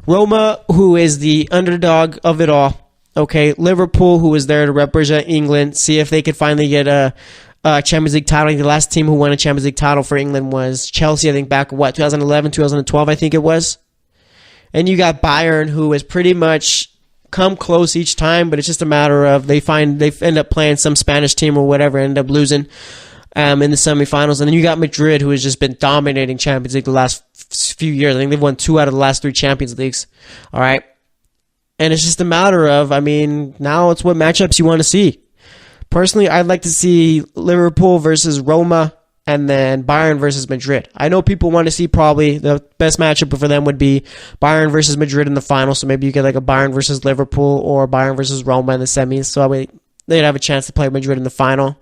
Roma, who is the underdog of it all. Okay. Liverpool, who is there to represent England, see if they could finally get a Champions League title. I think the last team who won a Champions League title for England was Chelsea, I think back 2011, 2012, I think it was. And you got Bayern, who has pretty much come close each time, but it's just a matter of they end up playing some Spanish team or whatever, end up losing in the semifinals. And then you got Madrid, who has just been dominating Champions League the last few years. I think they've won 2 out of the last 3 Champions Leagues. All right. And it's just a matter of, now it's what matchups you want to see. Personally, I'd like to see Liverpool versus Roma and then Bayern versus Madrid. I know people want to see probably the best matchup for them would be Bayern versus Madrid in the final. So maybe you get a Bayern versus Liverpool or Bayern versus Roma in the semis. So they'd have a chance to play Madrid in the final.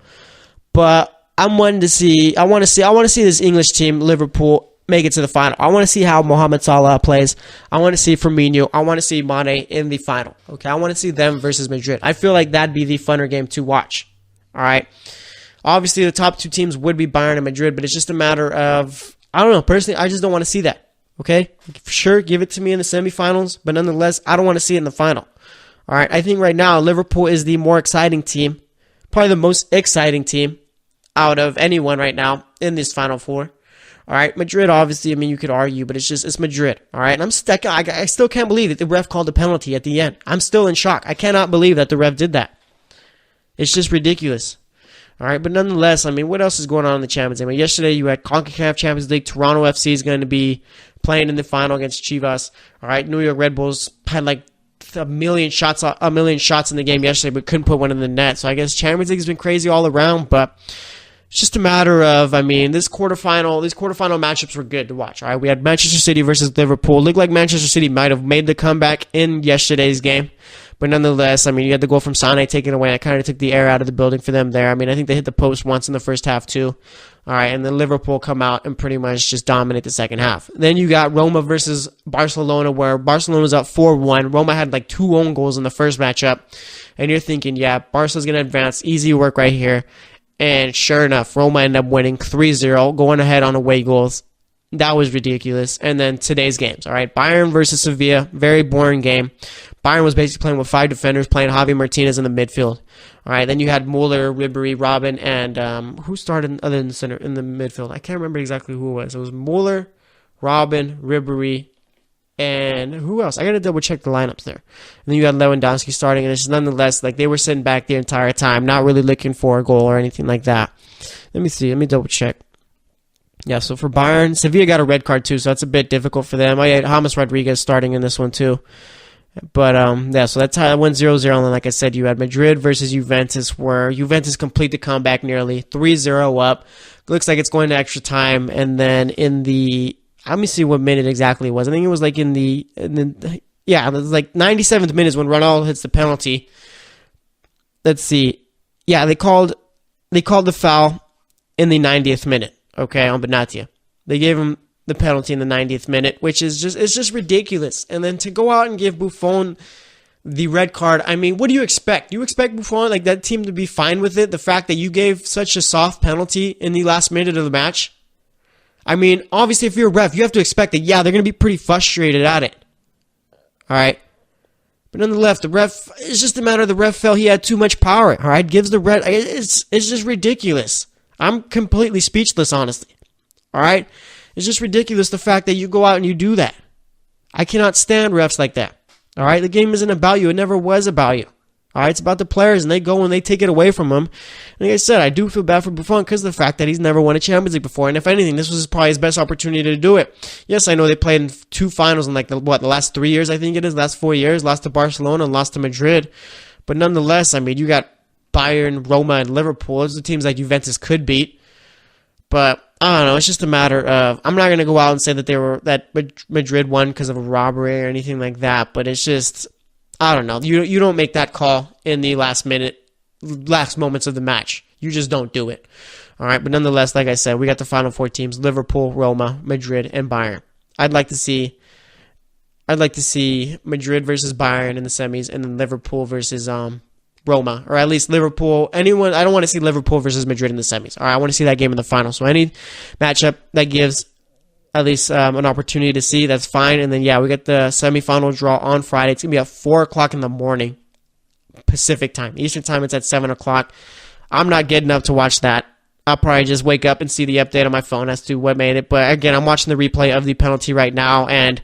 But I want to see this English team, Liverpool, make it to the final. I want to see how Mohamed Salah plays. I want to see Firmino. I want to see Mane in the final. Okay, I want to see them versus Madrid. I feel like that'd be the funner game to watch. All right. Obviously, the top 2 teams would be Bayern and Madrid, but it's just a matter of, I don't know, personally, I just don't want to see that, okay? Sure, give it to me in the semifinals, but nonetheless, I don't want to see it in the final, all right? I think right now, Liverpool is the more exciting team, probably the most exciting team out of anyone right now in this Final Four, all right? Madrid, obviously, you could argue, but it's Madrid, all right? And I still can't believe that the ref called a penalty at the end. I'm still in shock. I cannot believe that the ref did that. It's just ridiculous. All right, but nonetheless, what else is going on in the Champions League? Yesterday you had CONCACAF Champions League. Toronto FC is going to be playing in the final against Chivas. All right, New York Red Bulls had a million shots in the game yesterday, but couldn't put one in the net. So I guess Champions League has been crazy all around, but it's just a matter of, these quarterfinal matchups were good to watch. All right, we had Manchester City versus Liverpool. It looked like Manchester City might have made the comeback in yesterday's game. But nonetheless, you had the goal from Sané taken away. It kind of took the air out of the building for them there. I think they hit the post once in the first half too. All right, and then Liverpool come out and pretty much just dominate the second half. Then you got Roma versus Barcelona, where Barcelona was up 4-1. Roma had 2 own goals in the first matchup. And you're thinking, yeah, Barca's going to advance. Easy work right here. And sure enough, Roma ended up winning 3-0, going ahead on away goals. That was ridiculous. And then today's games, all right? Bayern versus Sevilla, very boring game. Bayern was basically playing with 5 defenders, playing Javi Martinez in the midfield. All right, then you had Muller, Ribery, Robin, and who started other than the center in the midfield? I can't remember exactly who it was. It was Muller, Robin, Ribery, and who else? I got to double check the lineups there. And then you had Lewandowski starting, and it's nonetheless they were sitting back the entire time, not really looking for a goal or anything like that. Let me see. Let me double check. Yeah, so for Bayern, Sevilla got a red card too, so that's a bit difficult for them. I had James Rodriguez starting in this one too. But, yeah, so that's how it went 0-0. And then, like I said, you had Madrid versus Juventus, where Juventus complete the comeback nearly 3-0 up. Looks like it's going to extra time. And then let me see what minute exactly it was. I think it was it was 97th minute when Ronaldo hits the penalty. Let's see. Yeah, they called the foul in the 90th minute, okay, on Benatia. They gave him the penalty in the 90th minute, which is just ridiculous. And then to go out and give Buffon the red card, I mean, what do you expect? You expect Buffon, like that team, to be fine with it? The fact that you gave such a soft penalty in the last minute of the match? I mean, obviously, if you're a ref, you have to expect that, yeah, they're going to be pretty frustrated at it. All right? But nonetheless, the ref, it's just a matter of the ref felt he had too much power. All right? Gives the red, it's just ridiculous. I'm completely speechless, honestly. All right? It's just ridiculous the fact that you go out and you do that. I cannot stand refs like that. All right, the game isn't about you. It never was about you. All right, it's about the players, and they go and they take it away from them. And like I said, I do feel bad for Buffon because of the fact that he's never won a Champions League before. And if anything, this was probably his best opportunity to do it. Yes, I know they played in 2 finals in the last 3 years, I think it is, last 4 years. Lost to Barcelona and lost to Madrid. But nonetheless, I mean, you got Bayern, Roma, and Liverpool. Those are the teams that Juventus could beat. But I don't know. It's just a matter of, I'm not going to go out and say that Madrid won because of a robbery or anything like that. But it's just, I don't know. You don't make that call in the last moments of the match. You just don't do it. All right. But nonetheless, like I said, we got the final 4 teams: Liverpool, Roma, Madrid, and Bayern. I'd like to see Madrid versus Bayern in the semis, and then Liverpool versus Roma, or at least Liverpool. I don't want to see Liverpool versus Madrid in the semis. All right, I want to see that game in the final. So any matchup that gives at least an opportunity to see, that's fine. And then, yeah, we got the semifinal draw on Friday. It's going to be at 4 o'clock in the morning, Pacific time. Eastern time, it's at 7 o'clock. I'm not getting up to watch that. I'll probably just wake up and see the update on my phone as to what made it. But again, I'm watching the replay of the penalty right now, and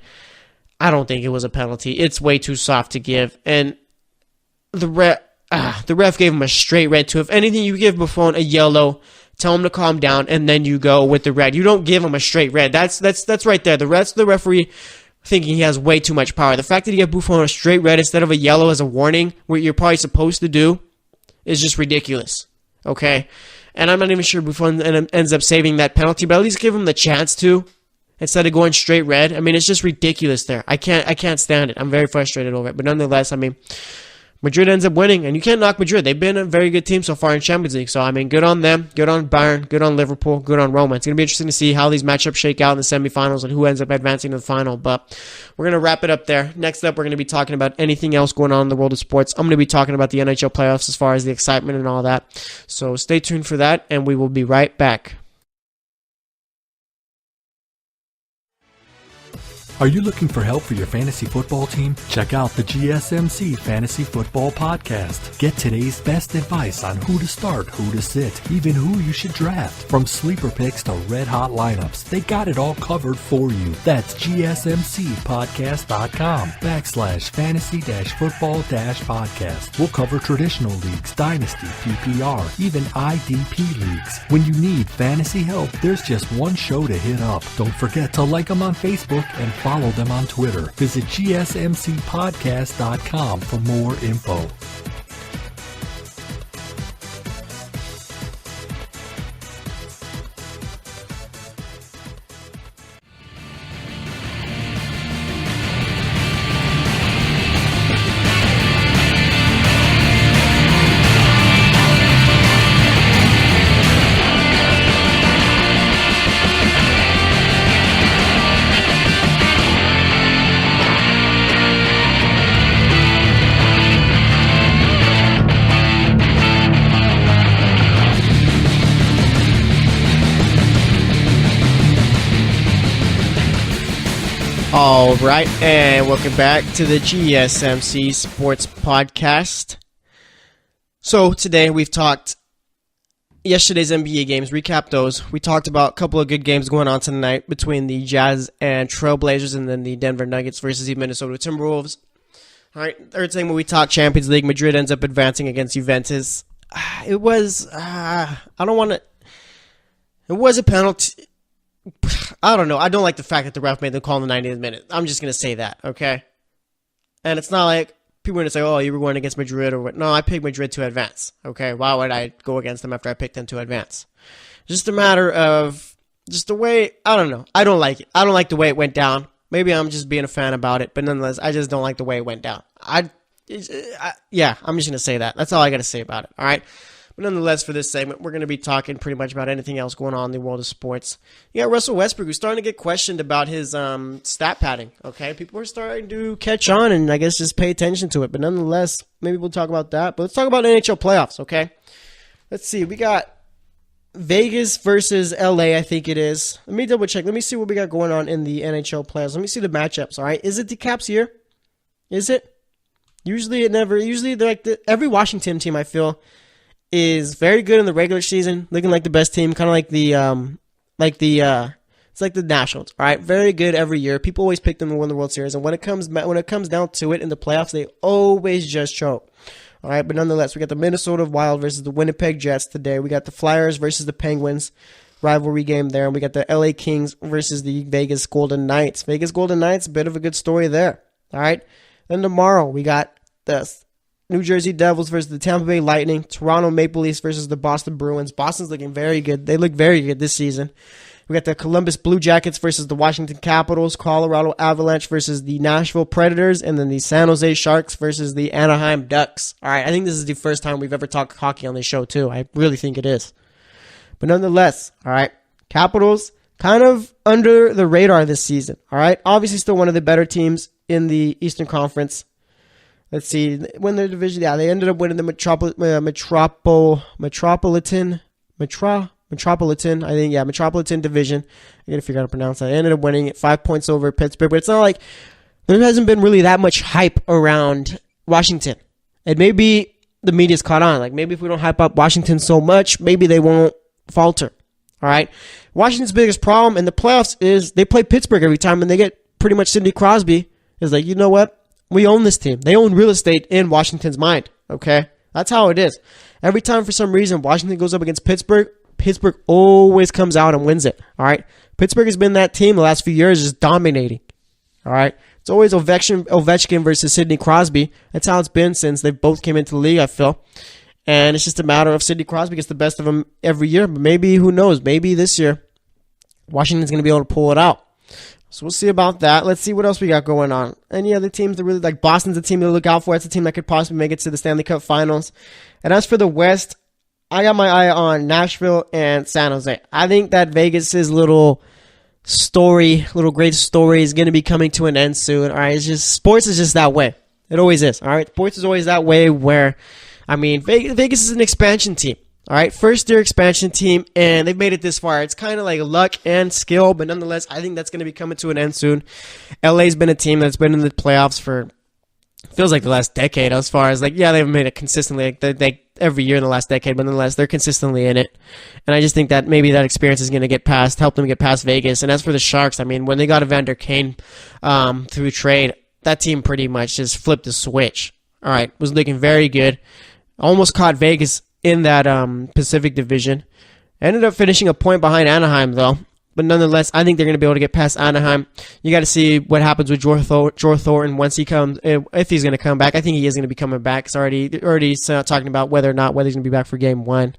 I don't think it was a penalty. It's way too soft to give. And the ref gave him a straight red too. If anything, you give Buffon a yellow, tell him to calm down, and then you go with the red. You don't give him a straight red. That's right there. The rest of the referee thinking he has way too much power. The fact that he gave Buffon a straight red instead of a yellow as a warning, what you're probably supposed to do, is just ridiculous. Okay? And I'm not even sure Buffon ends up saving that penalty, but at least give him the chance to, instead of going straight red. I mean, it's just ridiculous there. I can't stand it. I'm very frustrated over it. But nonetheless, I mean, Madrid ends up winning, and you can't knock Madrid. They've been a very good team so far in Champions League. So, I mean, good on them, good on Bayern, good on Liverpool, good on Roma. It's going to be interesting to see how these matchups shake out in the semifinals and who ends up advancing to the final. But we're going to wrap it up there. Next up, we're going to be talking about anything else going on in the world of sports. I'm going to be talking about the NHL playoffs as far as the excitement and all that. So stay tuned for that, and we will be right back. Are you looking for help for your fantasy football team? Check out the GSMC Fantasy Football Podcast. Get today's best advice on who to start, who to sit, even who you should draft. From sleeper picks to red-hot lineups, they got it all covered for you. That's gsmcpodcast.com/fantasy-football-podcast. We'll cover traditional leagues, dynasty, PPR, even IDP leagues. When you need fantasy help, there's just one show to hit up. Don't forget to like them on Facebook and follow them on Twitter. Visit gsmcpodcast.com for more info. All right, and welcome back to the GSMC Sports Podcast. So today we've talked yesterday's NBA games, recap those. We talked about a couple of good games going on tonight between the Jazz and Trailblazers, and then the Denver Nuggets versus the Minnesota Timberwolves. All right, third segment we talked Champions League. Madrid ends up advancing against Juventus. It was, it was a penalty. I don't know. I don't like the fact that the ref made the call in the 90th minute. I'm just going to say that, okay? And it's not like people are going to say, oh, you were going against Madrid or what. No, I picked Madrid to advance, okay? Why would I go against them after I picked them to advance? Just a matter of just the way, I don't know. I don't like it. I don't like the way it went down. Maybe I'm just being a fan about it, but nonetheless, I just don't like the way it went down. I'm just going to say that. That's all I got to say about it, all right? But nonetheless, for this segment, we're going to be talking pretty much about anything else going on in the world of sports. You got Russell Westbrook, who's starting to get questioned about his stat padding. Okay, people are starting to catch on and I guess just pay attention to it. But nonetheless, maybe we'll talk about that. But let's talk about NHL playoffs, okay? Let's see. We got Vegas versus LA, I think it is. Let me double check. Let me see what we got going on in the NHL playoffs. Let me see the matchups, all right? Is it the Caps year? Is it? Usually every Washington team, I feel, is very good in the regular season, looking like the best team, kind of like it's like the Nationals, all right? Very good every year. People always pick them to win the World Series, and when it comes down to it in the playoffs, they always just choke. All right, but nonetheless, we got the Minnesota Wild versus the Winnipeg Jets today. We got the Flyers versus the Penguins, rivalry game there, and we got the LA Kings versus the Vegas Golden Knights. Vegas Golden Knights, a bit of a good story there. All right, then tomorrow we got the New Jersey Devils versus the Tampa Bay Lightning, Toronto Maple Leafs versus the Boston Bruins. Boston's looking very good. They look very good this season. We got the Columbus Blue Jackets versus the Washington Capitals, Colorado Avalanche versus the Nashville Predators, and then the San Jose Sharks versus the Anaheim Ducks. All right, I think this is the first time we've ever talked hockey on this show, too. I really think it is. But nonetheless, all right, Capitals kind of under the radar this season. All right, obviously still one of the better teams in the Eastern Conference. Let's see, win their division. Yeah, they ended up winning the Metropolitan Division. I gotta figure out how to pronounce that. They ended up winning it 5 points over Pittsburgh, but it's not like there hasn't been really that much hype around Washington. And maybe the media's caught on. Like maybe if we don't hype up Washington so much, maybe they won't falter. All right. Washington's biggest problem in the playoffs is they play Pittsburgh every time and they get pretty much Sidney Crosby. Is like, you know what? We own this team. They own real estate in Washington's mind. Okay. That's how it is. Every time for some reason Washington goes up against Pittsburgh always comes out and wins it. All right. Pittsburgh has been that team the last few years, just dominating. All right. It's always Ovechkin versus Sidney Crosby. That's how it's been since they both came into the league, I feel. And it's just a matter of Sidney Crosby gets the best of them every year. But maybe, who knows, maybe this year Washington's going to be able to pull it out. So we'll see about that. Let's see what else we got going on. Any other teams that really, like Boston's a team to look out for. It's a team that could possibly make it to the Stanley Cup Finals. And as for the West, I got my eye on Nashville and San Jose. I think that Vegas's little great story is going to be coming to an end soon. All right, it's just sports is just that way. It always is. All right, sports is always that way. Where, I mean, Vegas is an expansion team. All right, first-year expansion team, and they've made it this far. It's kind of like luck and skill, but nonetheless, I think that's going to be coming to an end soon. LA's been a team that's been in the playoffs for feels like the last decade. As far as like, yeah, they've made it consistently, like they every year in the last decade, but nonetheless, they're consistently in it. And I just think that maybe that experience is going to help them get past Vegas. And as for the Sharks, I mean, when they got Evander Kane through trade, that team pretty much just flipped the switch. All right, was looking very good. Almost caught Vegas in that Pacific Division. Ended up finishing a point behind Anaheim, though. But nonetheless, I think they're going to be able to get past Anaheim. You got to see what happens with Joe Thornton once he comes, if he's going to come back. I think he is going to be coming back. It's already talking about whether he's going to be back for Game 1.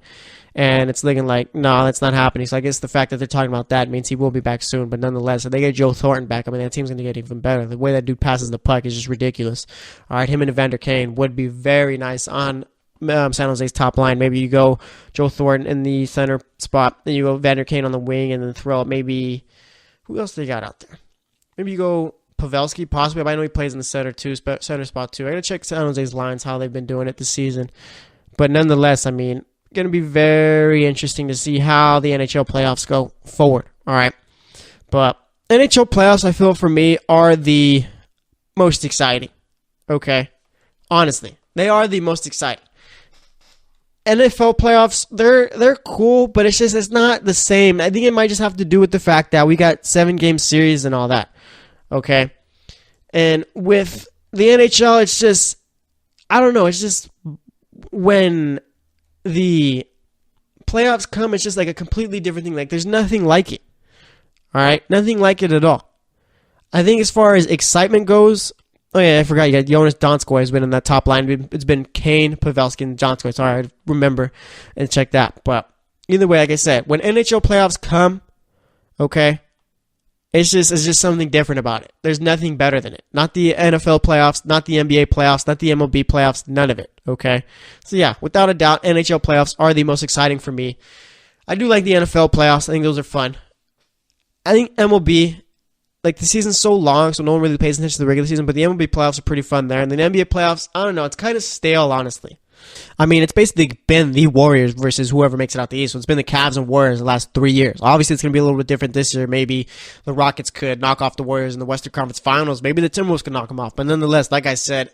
And it's looking like, no, that's not happening. So I guess the fact that they're talking about that means he will be back soon. But nonetheless, if they get Joe Thornton back, I mean, that team's going to get even better. The way that dude passes the puck is just ridiculous. All right, him and Evander Kane would be very nice on San Jose's top line. Maybe you go Joe Thornton in the center spot, then you go Evander Kane on the wing, and then throw up maybe, who else they got out there? Maybe you go Pavelski, possibly, but I know he plays in the center spot too. I gotta check San Jose's lines, how they've been doing it this season. But nonetheless, I mean, gonna be very interesting to see how the NHL playoffs go forward. All right, but NHL playoffs, I feel for me, are the most exciting. Okay, honestly, they are the most exciting. NFL playoffs, they're cool, but it's not the same. I think it might just have to do with the fact that we got 7-game series and all that. Okay? And with the NHL, it's just, I don't know, it's just when the playoffs come, it's just like a completely different thing. Like, there's nothing like it. All right? Nothing like it at all. I think as far as excitement goes, oh, yeah, I forgot. You got Jonas Donskoy has been in that top line. It's been Kane, Pavelski, and Donskoy. Sorry, I remember and check that. But either way, like I said, when NHL playoffs come, okay, It's just something different about it. There's nothing better than it. Not the NFL playoffs, not the NBA playoffs, not the MLB playoffs, none of it, okay? So yeah, without a doubt, NHL playoffs are the most exciting for me. I do like the NFL playoffs. I think those are fun. I think MLB, like the season's so long, so no one really pays attention to the regular season, but the MLB playoffs are pretty fun there. And the NBA playoffs, I don't know, it's kind of stale, honestly. I mean, it's basically been the Warriors versus whoever makes it out the East. So it's been the Cavs and Warriors the last 3 years. Obviously, it's going to be a little bit different this year. Maybe the Rockets could knock off the Warriors in the Western Conference Finals. Maybe the Timberwolves could knock them off. But nonetheless, like I said,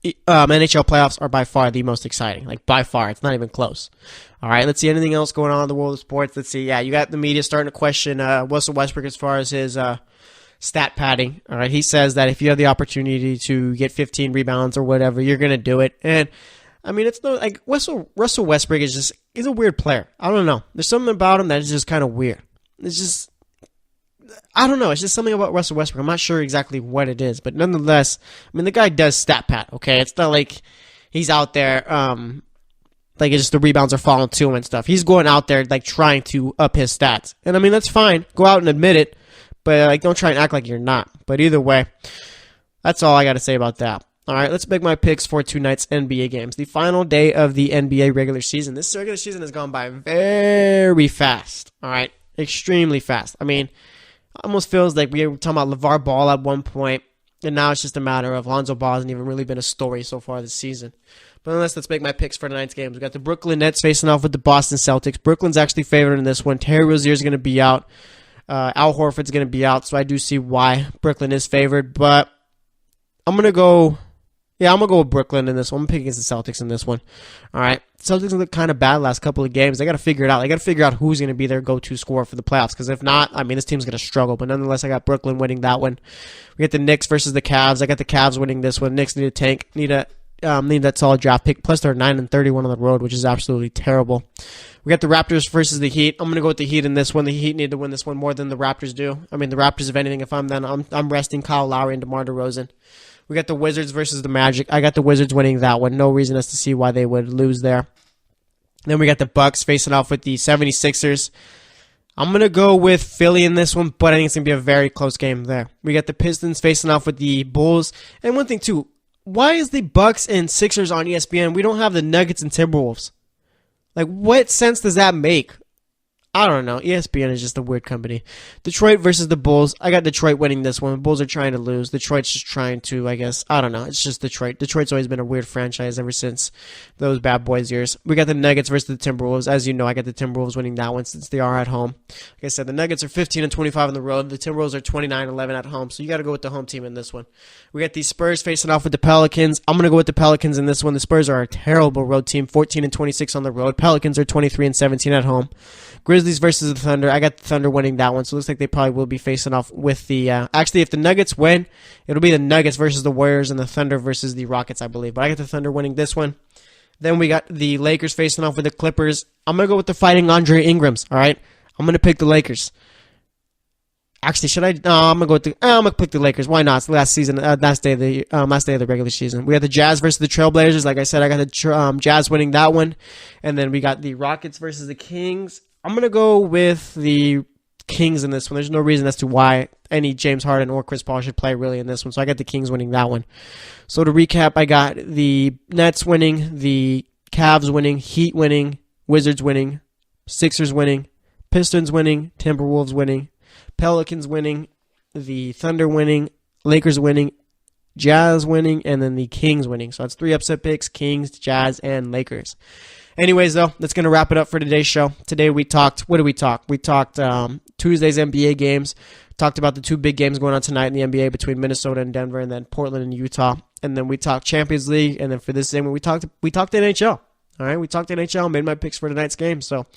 NHL playoffs are by far the most exciting. Like, by far. It's not even close. All right, let's see anything else going on in the world of sports. Let's see. Yeah, you got the media starting to question Russell Westbrook as far as his stat padding. All right, he says that if you have the opportunity to get 15 rebounds or whatever, you're going to do it. And I mean, it's no like Russell Westbrook he's a weird player. I don't know. There's something about him that is just kind of weird. It's just, I don't know. It's just something about Russell Westbrook. I'm not sure exactly what it is, but nonetheless, I mean, the guy does stat pad. Okay, it's not like he's out there like it's just the rebounds are falling to him and stuff. He's going out there like trying to up his stats, and I mean that's fine. Go out and admit it, but like don't try and act like you're not. But either way, that's all I got to say about that. All right, let's make my picks for tonight's NBA games. The final day of the NBA regular season. This regular season has gone by very fast. All right, extremely fast. I mean, almost feels like we were talking about LeVar Ball at one point, and now it's just a matter of Lonzo Ball hasn't even really been a story so far this season. But let's make my picks for tonight's games. We got the Brooklyn Nets facing off with the Boston Celtics. Brooklyn's actually favored in this one. Terry Rozier is going to be out. Al Horford's going to be out, so I do see why Brooklyn is favored. But I'm going to go with Brooklyn in this one. I'm picking against the Celtics in this one. All right. Celtics look kind of bad last couple of games. They got to figure it out. They got to figure out who's going to be their go-to scorer for the playoffs. Because if not, I mean, this team's going to struggle. But nonetheless, I got Brooklyn winning that one. We got the Knicks versus the Cavs. I got the Cavs winning this one. Knicks need a tank. Need that solid draft pick. Plus, they're 9-31 on the road, which is absolutely terrible. We got the Raptors versus the Heat. I'm going to go with the Heat in this one. The Heat need to win this one more than the Raptors do. I mean, the Raptors, if anything, if I'm them, I'm resting Kyle Lowry and DeMar DeRozan. We got the Wizards versus the Magic. I got the Wizards winning that one. No reason as to see why they would lose there. Then we got the Bucks facing off with the 76ers. I'm going to go with Philly in this one, but I think it's going to be a very close game there. We got the Pistons facing off with the Bulls. And one thing, too, why is the Bucks and Sixers on ESPN? We don't have the Nuggets and Timberwolves. Like, what sense does that make? I don't know. ESPN is just a weird company. Detroit versus the Bulls. I got Detroit winning this one. The Bulls are trying to lose. Detroit's just trying to, I guess, I don't know. It's just Detroit. Detroit's always been a weird franchise ever since those bad boys years. We got the Nuggets versus the Timberwolves. As you know, I got the Timberwolves winning that one since they are at home. Like I said, the Nuggets are 15-25 on the road. The Timberwolves are 29-11 at home. So you got to go with the home team in this one. We got the Spurs facing off with the Pelicans. I'm going to go with the Pelicans in this one. The Spurs are a terrible road team, 14-26 on the road. Pelicans are 23-17 at home. Grizzlies versus the Thunder. I got the Thunder winning that one, so it looks like they probably will be facing off with the... actually, if the Nuggets win, it'll be the Nuggets versus the Warriors and the Thunder versus the Rockets, I believe. But I got the Thunder winning this one. Then we got the Lakers facing off with the Clippers. I'm going to go with the Fighting Andre Ingrams, all right? I'm going to pick the Lakers. Actually, should I? No, I'm going to pick the Lakers. Why not? It's the last season, last day of the regular season. We got the Jazz versus the Trailblazers. Like I said, I got the Jazz winning that one. And then we got the Rockets versus the Kings. I'm going to go with the Kings in this one. There's no reason as to why any James Harden or Chris Paul should play really in this one. So I got the Kings winning that one. So to recap, I got the Nets winning, the Cavs winning, Heat winning, Wizards winning, Sixers winning, Pistons winning, Timberwolves winning, Pelicans winning, the Thunder winning, Lakers winning, Jazz winning, and then the Kings winning. So that's 3 upset picks, Kings, Jazz, and Lakers. Anyways, though, that's going to wrap it up for today's show. Today we talked, what did we talk? We talked Tuesday's NBA games, talked about the 2 big games going on tonight in the NBA between Minnesota and Denver, and then Portland and Utah. And then we talked Champions League, and then for this segment, we talked NHL. All right, we talked NHL, made my picks for tonight's game. So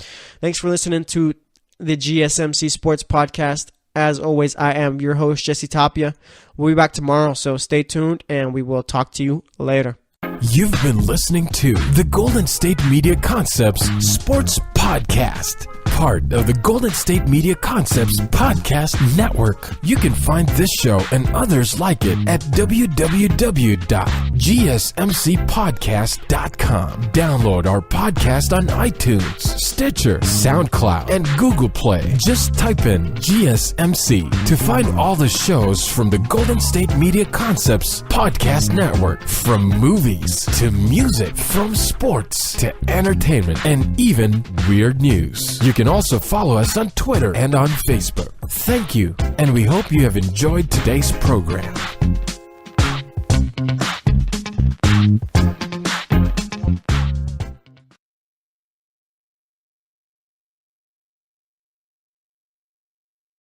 thanks for listening to the GSMC Sports Podcast. As always, I am your host, Jesse Tapia. We'll be back tomorrow, so stay tuned, and we will talk to you later. You've been listening to the Golden State Media Concepts Sports Podcast. part of the Golden State Media Concepts Podcast Network. You can find this show and others like it at www.gsmcpodcast.com. Download our podcast on iTunes, Stitcher, SoundCloud, and Google Play. Just type in GSMC to find all the shows from the Golden State Media Concepts Podcast Network. From movies to music, from sports to entertainment, and even weird news. You can also follow us on Twitter and on Facebook. Thank you, and we hope you have enjoyed today's program.